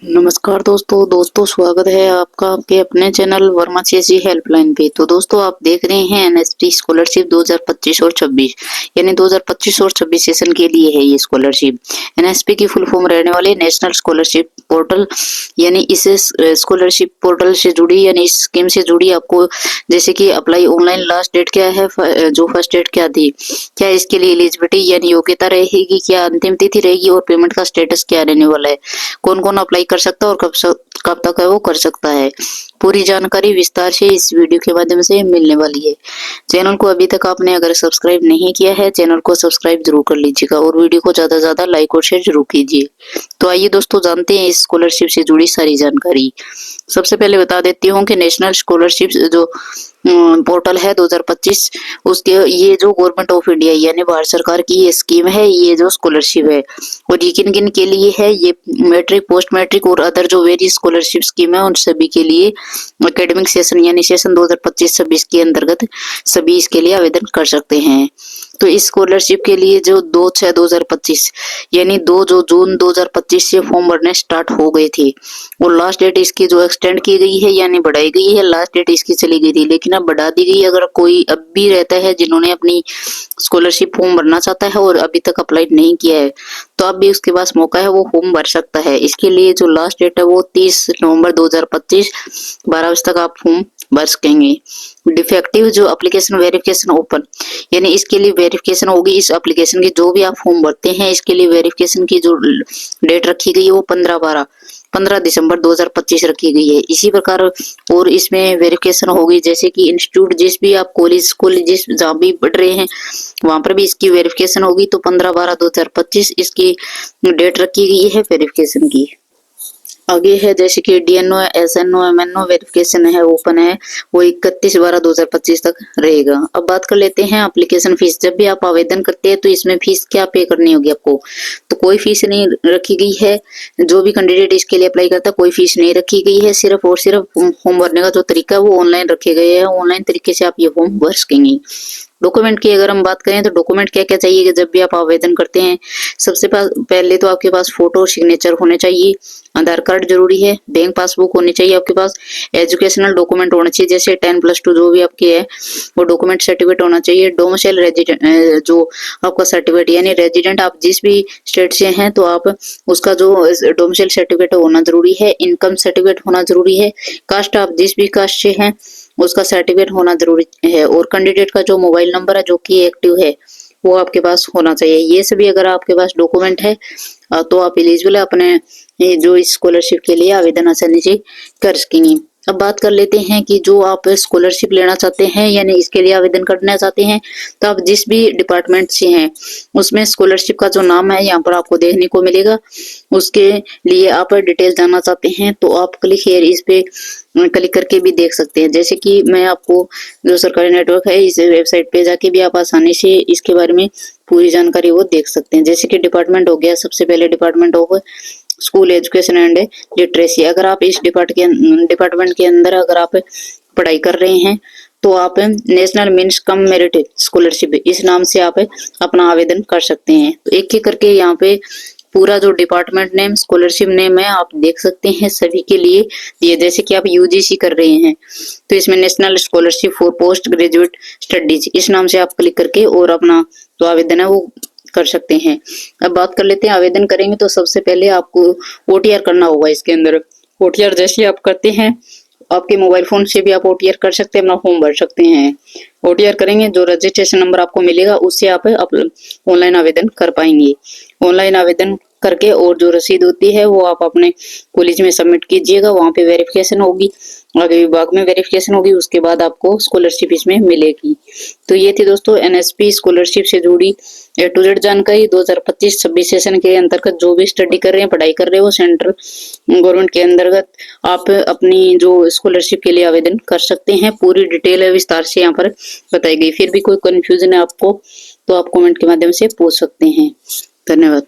नमस्कार दोस्तों स्वागत है आपका आपके अपने चैनल वर्मा सीएससी हेल्पलाइन पे। तो दोस्तों आप देख रहे हैं एनएसपी स्कॉलरशिप 2025 और 26 यानी 2025 और 26 सेशन के लिए है ये स्कॉलरशिप। एनएसपी की फुल फॉर्म रहने वाले नेशनल स्कॉलरशिप पोर्टल, यानी इस स्कॉलरशिप पोर्टल से जुड़ी यानी इस स्कीम से जुड़ी आपको जैसे कि अप्लाई ऑनलाइन लास्ट डेट क्या है, जो फर्स्ट डेट क्या थी, क्या इसके लिए एलिजिबिलिटी यानी योग्यता रहेगी, क्या अंतिम तिथि रहेगी और पेमेंट का स्टेटस क्या रहने वाला है, कौन कौन अप्लाई कर सकता है और कब तक है वो कर सकता है। पूरी जानकारी विस्तार से इस वीडियो के माध्यम से मिलने वाली है। चैनल को अभी तक आपने अगर सब्सक्राइब नहीं किया है, चैनल को सब्सक्राइब जरूर कर लीजिएगा और वीडियो को ज्यादा से ज्यादा लाइक और शेयर जरूर कीजिए। तो आइए दोस्तों जानते हैं इस स्कॉलरशिप से जुड़ी सारी जानकारी। सबसे पहले बता देती हूँ कि नेशनल स्कॉलरशिप जो पोर्टल है 2025, उसके ये जो गवर्नमेंट ऑफ इंडिया यानी भारत सरकार की ये स्कीम है, ये जो स्कॉलरशिप है और ये किन किन के लिए है, ये मैट्रिक, पोस्ट मैट्रिक और अदर जो वेरियस स्कॉलरशिप स्कीम है उन सभी के लिए एकेडमिक सेशन यानी सेशन 2025-26 के अंतर्गत सभी इसके लिए आवेदन कर सकते हैं। तो इस स्कॉलरशिप के लिए जो 2/6/2025 यानी 2 जून 2025 से फॉर्म भरने स्टार्ट हो गए थे और लास्ट डेट इसकी जो एक्सटेंड की गई है यानी बढ़ाई गई है, लास्ट डेट इसकी चली गई थी लेकिन अब बढ़ा दी गई। अगर कोई अब भी रहता है जिन्होंने अपनी स्कॉलरशिप फॉर्म भरना चाहता है और अभी तक अप्लाई नहीं किया है, तो अब भी उसके पास मौका है, वो फॉर्म भर सकता है। इसके लिए जो लास्ट डेट है वो 30 नवंबर 2025 12 बजे तक आप फॉर्म भर सकेंगे। डिफेक्टिव जो एप्लीकेशन वेरिफिकेशन ओपन, यानी इसके लिए वेरिफिकेशन होगी इस एप्लीकेशन की, जो भी आप फॉर्म भरते हैं इसके लिए वेरिफिकेशन की जो डेट रखी गई है वो 15 दिसंबर 2025 रखी गई है। इसी प्रकार और इसमें वेरिफिकेशन होगी जैसे कि इंस्टीट्यूट, जिस भी आप कॉलेज स्कूल जिस जहाँ भी पढ़ रहे हैं वहां पर भी इसकी वेरिफिकेशन होगी। तो 15/12/2025 इसकी डेट रखी गई है वेरिफिकेशन की। आगे है जैसे कि डीएनओ, एसएनओ, एमएनओ वेरिफिकेशन है ओपन है, वो 31/12/2025 तक रहेगा। अब बात कर लेते हैं एप्लीकेशन फीस। जब भी आप आवेदन करते हैं तो इसमें फीस क्या पे करनी होगी आपको, तो कोई फीस नहीं रखी गई है। जो भी कैंडिडेट इसके लिए अप्लाई करता है कोई फीस नहीं रखी गई है, सिर्फ और सिर्फ फॉर्म भरने का जो तरीका है वो ऑनलाइन रखे गए हैं। ऑनलाइन तरीके से आप ये फॉर्म भर सकेंगे। डॉक्यूमेंट की अगर हम बात करें तो डॉक्यूमेंट क्या क्या चाहिए जब भी आप आवेदन करते हैं। सबसे पहले तो आपके पास फोटो और सिग्नेचर होने चाहिए, आधार कार्ड जरूरी है, बैंक पासबुक होनी चाहिए आपके पास, एजुकेशनल डॉक्यूमेंट होना चाहिए जैसे 10+2 जो भी आपके है वो डॉक्यूमेंट सर्टिफिकेट होना चाहिए। डोमिसाइल रेजिडेंट जो आपका सर्टिफिकेट यानी रेजिडेंट आप जिस भी स्टेट से हैं तो आप उसका जो डोमिसाइल सर्टिफिकेट होना जरूरी है। इनकम सर्टिफिकेट होना जरूरी है। कास्ट आप जिस भी कास्ट से हैं उसका सर्टिफिकेट होना जरूरी है और कैंडिडेट का जो मोबाइल नंबर है जो कि एक्टिव है वो आपके पास होना चाहिए। ये सभी अगर आपके पास डॉक्यूमेंट है तो आप एलिजिबल है अपने जो इस स्कॉलरशिप के लिए आवेदन आसानी से कर सकेंगे। अब बात कर लेते हैं कि जो आप स्कॉलरशिप लेना चाहते हैं यानी इसके लिए आवेदन करना चाहते हैं तो आप जिस भी डिपार्टमेंट से हैं उसमें स्कॉलरशिप का जो नाम है यहाँ पर आपको देखने को मिलेगा। उसके लिए आप डिटेल जानना चाहते हैं तो आप क्लिक हियर इस पे क्लिक करके भी देख सकते हैं। जैसे कि मैं आपको जो सरकारी नेटवर्क है इस वेबसाइट पे जाके भी आप आसानी से इसके बारे में पूरी जानकारी वो देख सकते हैं। जैसे कि डिपार्टमेंट हो गया, सबसे पहले department of school education and literacy. अगर आप इस डिपार्टमेंट के अंदर अगर आप पढ़ाई कर रहे हैं तो आप national means cum merit scholarship इस नाम से आप अपना आवेदन कर सकते हैं। तो एक एक करके यहाँ पे पूरा जो डिपार्टमेंट नेम, स्कॉलरशिप नेम है आप देख सकते हैं सभी के लिए दिए। जैसे कि आप यूजीसी कर रहे हैं तो इसमें national scholarship for post graduate studies इस नाम से आप क्लिक करके और अपना जो आवेदन है वो कर सकते हैं। अब बात कर लेते हैं आवेदन करेंगे तो सबसे पहले आपको ओटीआर करना होगा। इसके अंदर ओटीआर जैसे आप करते हैं आपके मोबाइल फोन से भी आप ओटीआर कर सकते हैं, अपना फॉर्म भर सकते हैं। ओटीआर करेंगे जो रजिस्ट्रेशन नंबर आपको मिलेगा उससे आप ऑनलाइन आवेदन कर पाएंगे। ऑनलाइन आवेदन करके और जो रसीद होती है वो आप अपने कॉलेज में सबमिट कीजिएगा, वहां पे वेरिफिकेशन होगी, आगे विभाग में वेरिफिकेशन होगी, उसके बाद आपको स्कॉलरशिप इसमें मिलेगी। तो ये थी दोस्तों एनएसपी स्कॉलरशिप से जुड़ी A to Z जानकारी। 2025-26 सेशन के अंतर्गत जो भी स्टडी कर रहे हैं, पढ़ाई कर रहे हो सेंट्रल गवर्नमेंट के अंतर्गत आप अपनी जो स्कॉलरशिप के लिए आवेदन कर सकते हैं। पूरी डिटेल है विस्तार से यहाँ पर बताई गई। फिर भी कोई कंफ्यूजन है आपको तो आप कमेंट के माध्यम से पूछ सकते हैं। धन्यवाद।